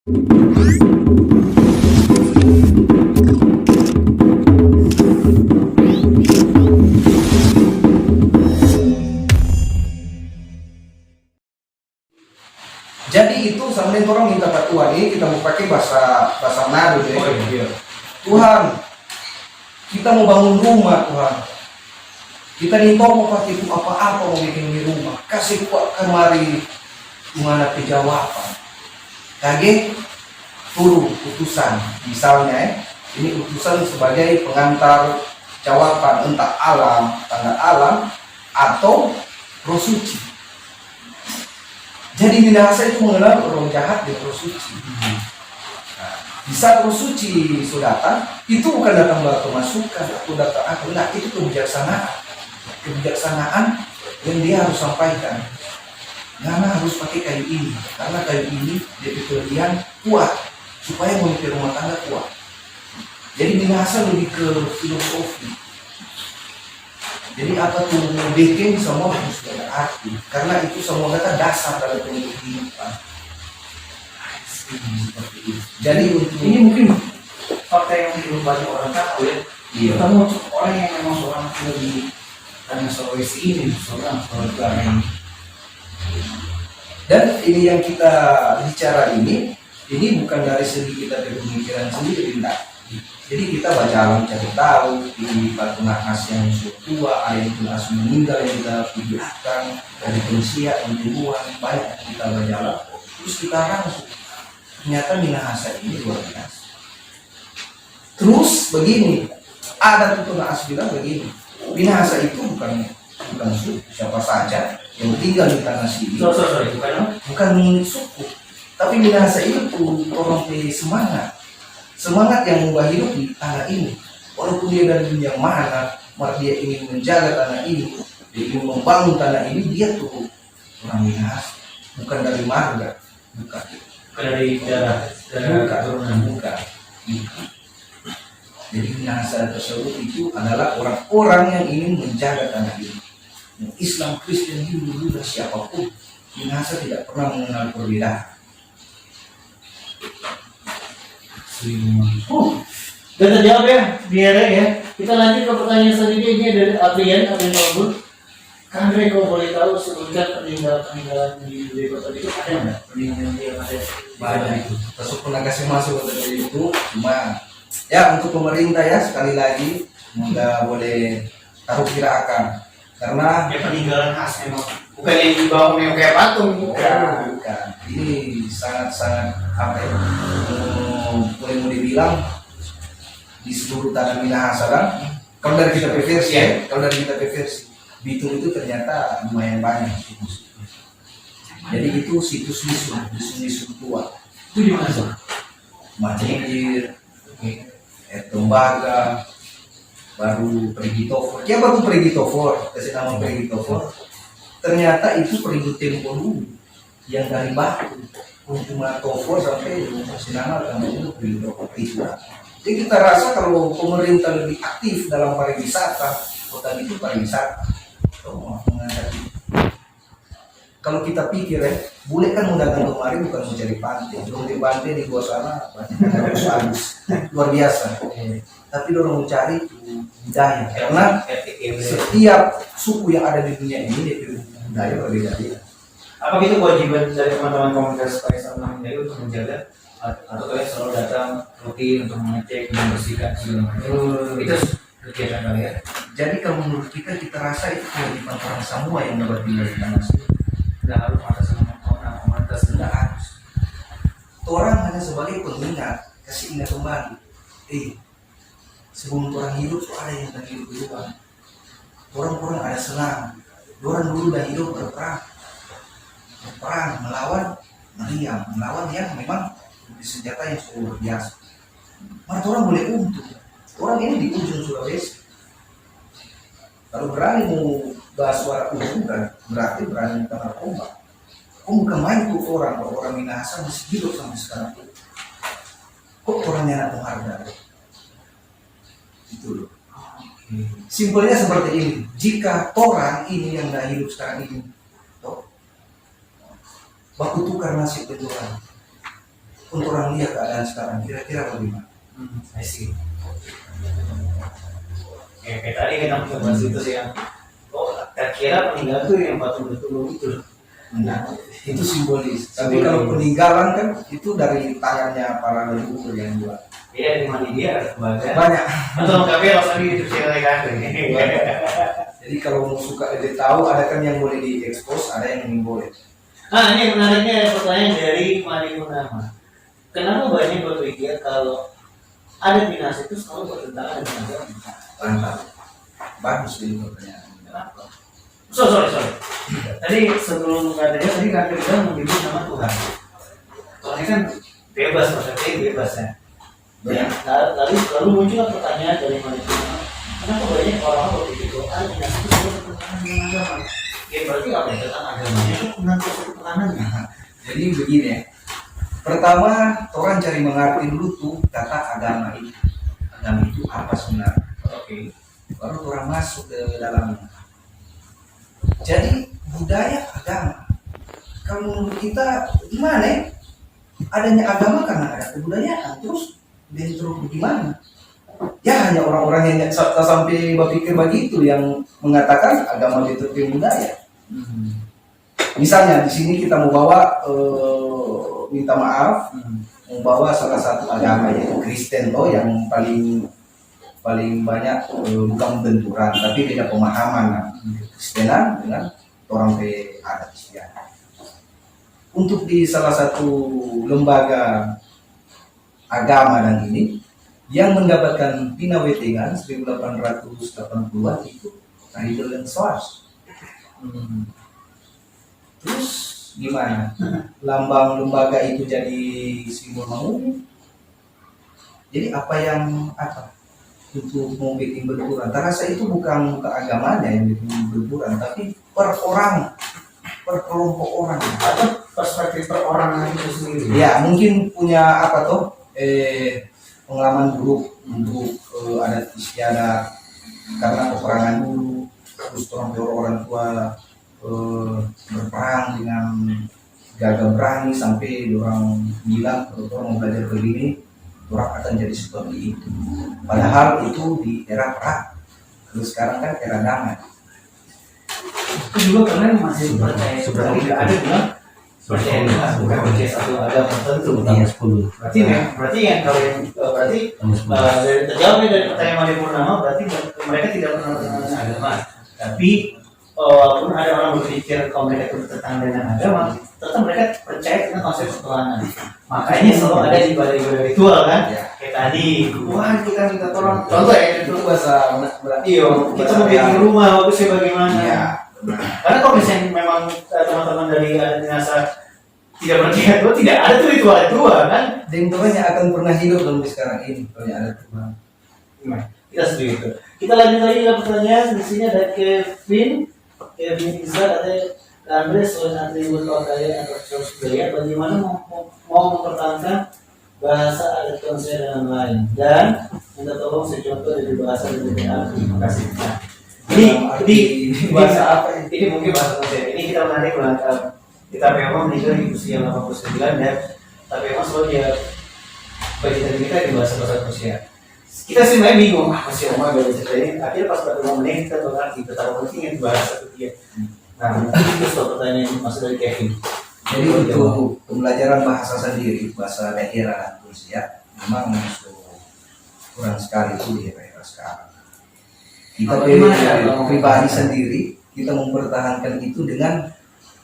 Jadi itu sampai orang minta Tuhan ini, kita mau pakai bahasa Manado deh. Oh, iya. Tuhan, kita mau bangun rumah Tuhan. Kita nih mau pakai itu apa-apa mau bikin di rumah. Kasih kuat kemari gimana jawaban. Kage turun utusan. Misalnya ini utusan sebagai pengantar jawaban entah alam, tanda alam atau roh suci. Jadi Minahasa itu mengenal roh jahat dan roh suci. Nah, di saat roh suci sudah datang, itu bukan datang batu masukan atau datang apa, nah itu kebijaksanaan yang dia harus sampaikan. Karena harus pakai kayu ini, karena kayu ini jadi kelebihan kuat supaya memiliki rumah tangga kuat. Jadi Minahasa lebih ke filosofi. Jadi apa tuh bikin semua harus ada arti, karena itu semua kata dasar dalam kehidupan. Jadi untuk Ini mungkin fakta yang belum banyak orang tahu ya. Iya. Terutama untuk orang yang memang seorang lebih karena solusi ini, seorang ini. Dan ini yang kita bicara ini bukan dari segi kita berpemikiran sendiri, enggak. Jadi kita baca alam cari tahu di batu nahas yang tua, ada yang tunas meninggal yang kita videokan dari manusia yang tumbuhan banyak yang kita berjalan. Terus kita langsung ternyata Minahasa ini luar biasa. Terus begini, ada tuh nahas bilang begini, Minahasa itu bukan suku siapa saja yang tinggal di tanah sini. Bukan suku, tapi Minahasa itu orang semangat yang mengubah hidup di tanah ini. Walaupun dia dari dunia mana, dia ingin menjaga tanah ini, dia ingin membangun tanah ini, dia tuh orang Minahasa, bukan dari marga, bukan Dari darah bukan. Jadi Minahasa tersebut itu adalah orang-orang yang ingin menjaga tanah ini. Islam, Kristen, Hindu, Buddha, siapapun, Minahasa tidak pernah mengenal perbedaan. Udah terjawab ya, biar ya. Kita lanjut ke pertanyaan selanjutnya. Ini dari Adrian Mabur. Kang Andre, kau boleh tahu sebutkan peninggalan di kota itu ada nggak? Peninggalan yang ada Banyak itu. Terus pernah kasih masuk dari itu, cuma ya untuk pemerintah ya sekali lagi nggak boleh taruh kirakan, karena ya peninggalan khas memang. Bukan yang dibangun yang kayak patung. bukan. Ini sangat apa ya? Boleh mau dibilang di seluruh tanah Minahasa kan. Kalau dari kita versi, Bitung itu ternyata lumayan banyak situs. Jadi itu situs lisun tua. Itu di mana sih? Macir, Tembaga, baru Perigitofor. Ya baru Perigitofor, kasih nama Perigitofor. Ternyata itu Perigi Tempo dulu yang dari batu. Cuma Tofor sampai Sinanga dan itu Perigitofor itu. Jadi kita rasa kalau pemerintah lebih aktif dalam pariwisata, kota itu pariwisata. Kalau kita pikir ya, bule kan mau datang kemari bukan mau cari pantai. Belum di pantai di bawah sana banyak halus luar biasa. Tapi dorong mau cari budaya, karena setiap suku yang ada di dunia ini dia punya budaya berbeda-beda. Apa itu kewajiban dari teman-teman komunitas Kaisar Mandailing untuk menjaga atau kalian selalu datang rutin untuk mengecek, membersihkan segala macam? Itu kegiatan kalian. Jadi kalau menurut kita rasa itu kewajiban orang semua yang dapat tinggal di tanah sini. Tidak harus atas orang komunitas, Tidak harus. Orang hanya sebagai pengingat, kasih ingat kembali. Sebelum orang hidup tuh ada yang tak hidup duluan. Orang-orang ada senang. Orang dulu dah hidup berperang melawan melawan yang memang senjata yang luar biasa. Maka orang boleh untung. Orang ini di ujung Sulawesi. Kalau berani mau bahas suara ujung kan, berarti berani kita narkoba. Bukan main tuh orang Minahasa masih hidup sampai sekarang. Kok orangnya anak menghargai? Itu loh. Simpelnya seperti ini. Jika orang ini yang dah hidup sekarang ini, baku tukar nasib dengan orang. untuk orang lihat keadaan sekarang kira-kira bagaimana? I see. Ya, kayak tadi kita bahas itu sih yang kira peninggalan tuh yang patung betul itu. Nah, itu simbolis. Tapi kalau peninggalan kan itu dari tangannya para leluhur yang buat. Iya, di mana dia ada Banyak. atau kami harus lagi itu cerita kan. Jadi kalau mau suka lebih tahu, ada kan yang boleh diekspos, ada yang boleh. Ini menariknya pertanyaan dari Mari Munama. Kenapa banyak berpikir kalau ada dinasti itu selalu bertentangan dengan agama? Mantap. Bagus ini pertanyaan. Kenapa? Sorry. Tadi sebelum katanya tadi kan kita menyebut nama Tuhan. Soalnya kan bebas, maksudnya bebas ya. Ya, lalu muncul pertanyaan dari Mari Munama. Kenapa banyak orang berpikir kalau ada dinasti itu selalu bertentangan dengan agama? Ya berarti apa ya tentang agamanya itu menentukan pertahanannya. Jadi begini ya. Pertama, orang cari mengerti dulu tuh kata agama itu. Agama itu apa sebenarnya? Oke. Baru orang masuk ke dalamnya. Jadi budaya agama. Kalau menurut kita gimana ya? Adanya agama karena ada kebudayaan. Terus bentrok bagaimana? Ya hanya orang-orang yang sampai berpikir begitu yang mengatakan agama itu budaya. Misalnya di sini kita mau bawa minta maaf, mau bawa salah satu agama yaitu Kristen yang paling banyak bukan benturan tapi beda pemahaman Kristenan dengan orang adat Kristen. Untuk di salah satu lembaga agama dan ini yang mendapatkan pinawetengan 1880-an itu Ridel dan Swas. Terus gimana? Lambang lembaga itu jadi simbol mengundi. Jadi apa untuk mau bikin benturan? Terasa itu bukan keagamanya yang bikin benturan, tapi per kelompok orang. Atau perspektif perorangan itu sendiri. Ya mungkin punya pengalaman buruk untuk adat istiadat karena peperangan dulu, terus orang tua berperang dengan gagah berani sampai orang bilang kalau orang mau belajar begini orang akan jadi seperti itu. Padahal itu di era perang. Terus sekarang kan era damai. Itu juga karena masih percaya tidak ada bilang percaya bukan percaya satu agama tertentu. Berarti yang kalau yang berarti dari terjawabnya dari pertanyaan Mari Purnama berarti mereka tidak pernah bertentangan dengan agama. Tapi walaupun ada orang berpikir kalau mereka itu bertentangan dengan agama, tetap mereka percaya dengan konsep ketuhanan. Makanya selalu ada ibadah-ibadah ritual kan, kayak tadi, wah kita minta tolong. Contoh ya itu bahasa iya, kita mau bikin rumah, bagusnya bagaimana? Iya. Karena kalau misalnya memang teman-teman dari adat dinasa tidak percaya itu tidak ada tuh ritual kan? Dan Tuhan yang akan pernah hidup dalam sekarang ini kalau yang ada Tuhan. Kita setuju itu. Kita lanjut lagi ke pertanyaan di sini ada Kevin Iza ada Andres soal atribut budaya atau sosial budaya bagaimana mau mempertahankan bahasa adat konsep dan lain dan minta tolong secontoh dari bahasa dan terima kasih. Ini bahasa apa? Ini mungkin bahasa konsep. Ini kita menarik belakang. Kita memang meninggal di usia 89 dan tapi memang selalu dia bagian kita di bahasa Rusia. Kita sih main bingung, masih omah gak bisa ini. Akhirnya pas pada momen kita mengerti betapa pentingnya bahasa itu dia. Nah, itu soal pertanyaan masuk dari Kevin. Jadi untuk pembelajaran bahasa sendiri, bahasa daerah Rusia memang kurang sekali itu di era sekarang. Kita pribadi sendiri kita mempertahankan itu dengan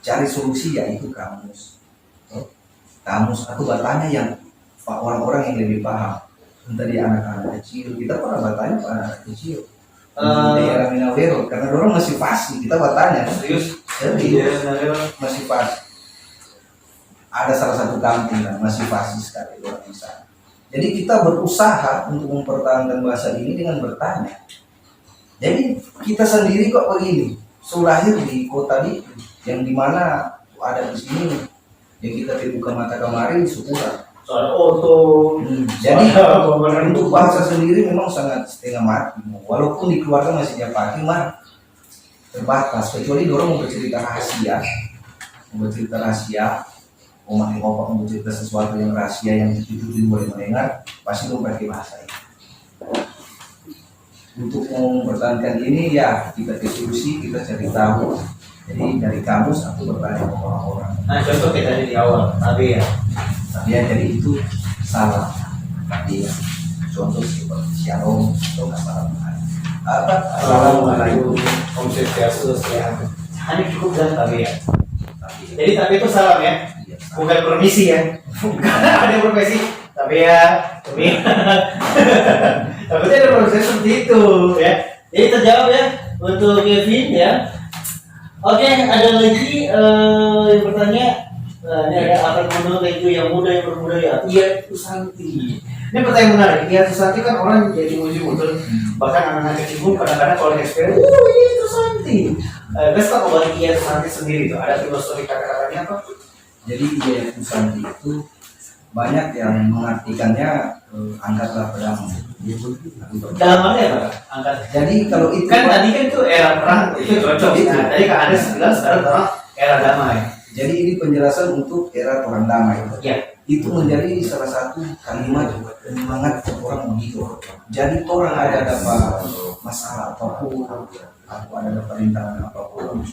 cari solusi yaitu kamus. Kamus aku bertanya yang orang-orang yang lebih paham. Entah dia anak-anak kecil, kita pernah bertanya ke anak kecil di daerah Minawero karena orang masih pasti kita bertanya serius masih pasti ada salah satu kampung kan masih pasti sekali orang bisa. Jadi kita berusaha untuk mempertahankan bahasa ini dengan bertanya. Jadi kita sendiri kok begini, lahir di kota itu yang dimana ada di sini yang kita buka mata kemarin syukuran. Soal oto. Jadi untuk bahasa sendiri memang sangat setengah mati. Walaupun di keluarga masih dipakai mah terbatas. Kecuali orang mau bercerita rahasia, Omah opa mau cerita sesuatu yang rahasia yang ditutupin boleh mendengar, pasti dong pakai bahasa ini. Untuk mempertahankan ini ya kita diskusi, kita cari tahu. Jadi dari kamus aku bertanya ke orang-orang. Nah contoh kita tadi di awal, tapi ya. Tapi ya jadi itu salah. Tapi ya, contoh seperti shalom atau assalamualaikum. Om Swastiastu, sehat. Hanya cukup dan tapi ya. Jadi tapi itu salam ya, bukan permisi ya. Bukan ada profesi. Tapi ya, tapi ada proses seperti itu ya. Jadi terjawab ya untuk Kevin ya. Oke, ada lagi yang bertanya. Ini ada apa menurut itu yang muda yang bermuda ya? Iya Susanti. Ini pertanyaan menarik. Iya Susanti kan orang jadi muji betul. Bahkan anak-anak kecil pun kadang-kadang kalau eksperimen, iya Susanti. Best kalau buat Iya Susanti sendiri tuh ada filosofi kata-katanya apa? Jadi Iya Susanti itu banyak yang mengartikannya angkatlah pedang. Dalam mana ya Pak? Angkat. Jadi kalau itu Kan tadi kan itu era perang itu cocok. Nah, tadi kan ada bilang sekarang orang era damai. jadi ini penjelasan untuk era orang damai. Ya. Itu menjadi salah satu kalimat penyemangat orang begitu. Jadi orang ada dapat masalah apapun atau ada dapat rintangan apapun,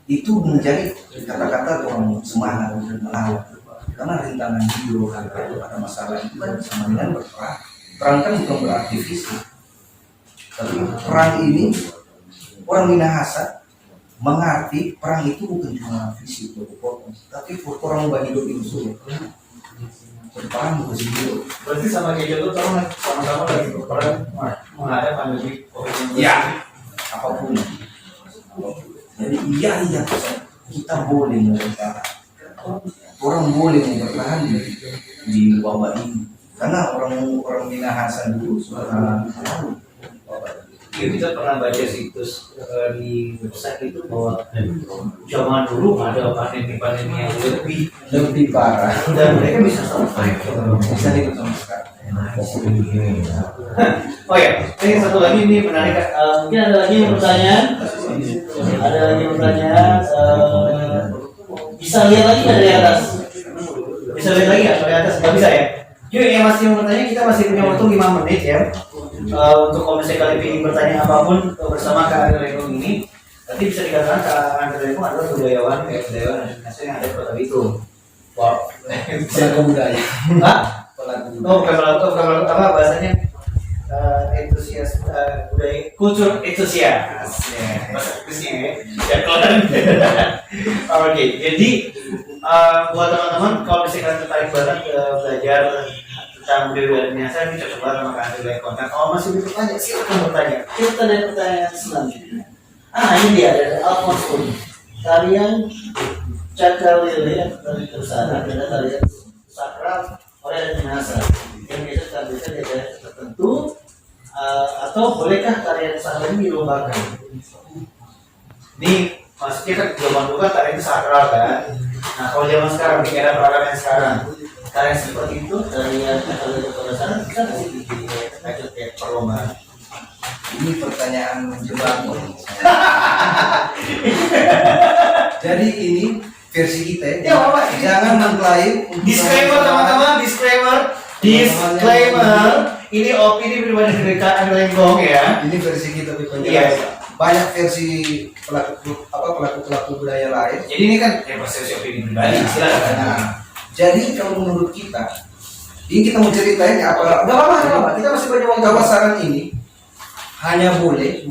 itu menjadi kata-kata orang semangat untuk melawan. Karena rintangan hidup ada masalah itu kan sama dengan berperang. Perang kan bukan berarti fisik, tapi perang ini orang Minahasa mengerti perang itu bukan cuma fisik tapi orang bagi hidup itu sulit. Berperang bukan hidup. Berarti sama kayak contoh orang sama-sama lagi berperang menghadap pandemi COVID-19. Ya, apapun. Jadi iya kita boleh bertahan. Orang boleh bertahan di wabah ini. Karena orang Minahasa dulu sudah tahu wabah ini. Ya, kita pernah baca situs di website itu bahwa zaman dulu ada pandemi yang Lebih parah. dan mereka bisa sampai. Bisa hidup sama sekali. Oh ya, ini satu lagi ini menarik. Mungkin ada lagi yang pertanyaan. Ada lagi yang pertanyaan. Bisa lihat lagi nggak dari atas? Bisa lihat lagi nggak dari atas? Nggak bisa ya? Yuk yang masih mau bertanya, kita masih punya waktu 5 menit ya. Untuk kalau misalnya kalian ingin bertanya apapun bersama Kak Andre Legong ini, nanti bisa dikatakan Kak Andre Legong adalah budayawan nasional yang ada di Kota Bitung. Wow. Pelaku budaya. Hah? Pelaku budaya. Oh, bukan pelaku apa bahasanya? Entusias budaya kultur entusias. Ya, bahasa Inggrisnya ya. Ya kalian. Oke, jadi buat teman-teman kalau misalnya kalian tertarik banget belajar tentang budaya biasa ini cocok banget sama kalian dari konten. Kalau masih bertanya, silakan bertanya. Kita ada pertanyaan selanjutnya. Ini dia dari Alfonso. Tarian Cakrawilya dari Tersana adalah tarian sakral oleh Minahasa yang biasa ditampilkan di daerah tertentu atau bolehkah tarian sakral ini dilombakan? Ini maksudnya kan zaman dulu kan tarian itu sakral kan. Nah kalau zaman sekarang di era peradaban yang sekarang tarian seperti itu tarian sakral itu pada sana bisa nggak sih diajak kayak perlombaan? Ini pertanyaan menjebak. Jadi ini versi kita Ya, Bapak. jangan mengklaim Disclaimer teman-teman, disclaimer. Ini opini pribadi dari Kak Andre Legong ya. Ini versi kita Iya. penjelasan. Banyak versi pelaku budaya lain. Jadi ini kan ya persepsi opini pribadi. Silakan. Nah, jadi kalau menurut kita, ini kita mau ceritain apa? Gak apa-apa. Kita masih banyak waktu. Kawasan ini hanya boleh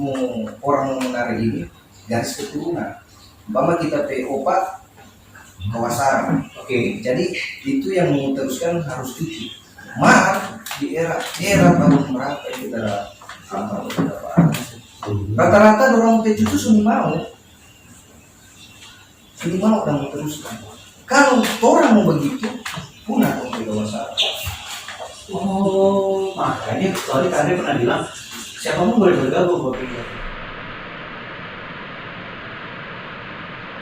orang menari ini garis keturunan. Umpama kita PO4 kawasan. Oke. Jadi itu yang meneruskan harus cuti. Maaf di era tahun berapa kita rata-rata orang cuti itu sudah mau dan meneruskan. Kalau orang mau begitu punah untuk kawasan. Oh, makanya tadi Kak Andre pernah bilang siapapun boleh bergabung.